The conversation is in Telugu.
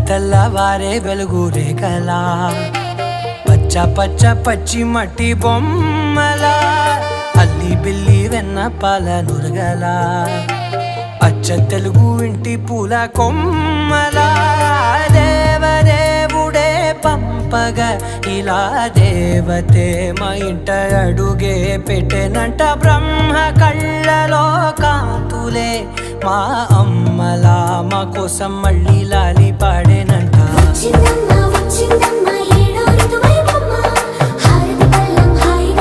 తెల్లవారే వెలుగురే కలా పచ్చ పచ్చ పచ్చి మట్టి బొమ్మల అల్లి బిల్లి వెన్న పాల నురగల అచ్చ తెలుగు ఇంటి పూల కొమ్మల దేవదేవుడే పంపగా ఇలా దేవతే మా ఇంట అడుగే పెట్టెనంట బ్రహ్మ కళ్ళలో కాంతులే మా అమ్మలా మా కోసం మళ్ళీ లాలి పాడేనంట.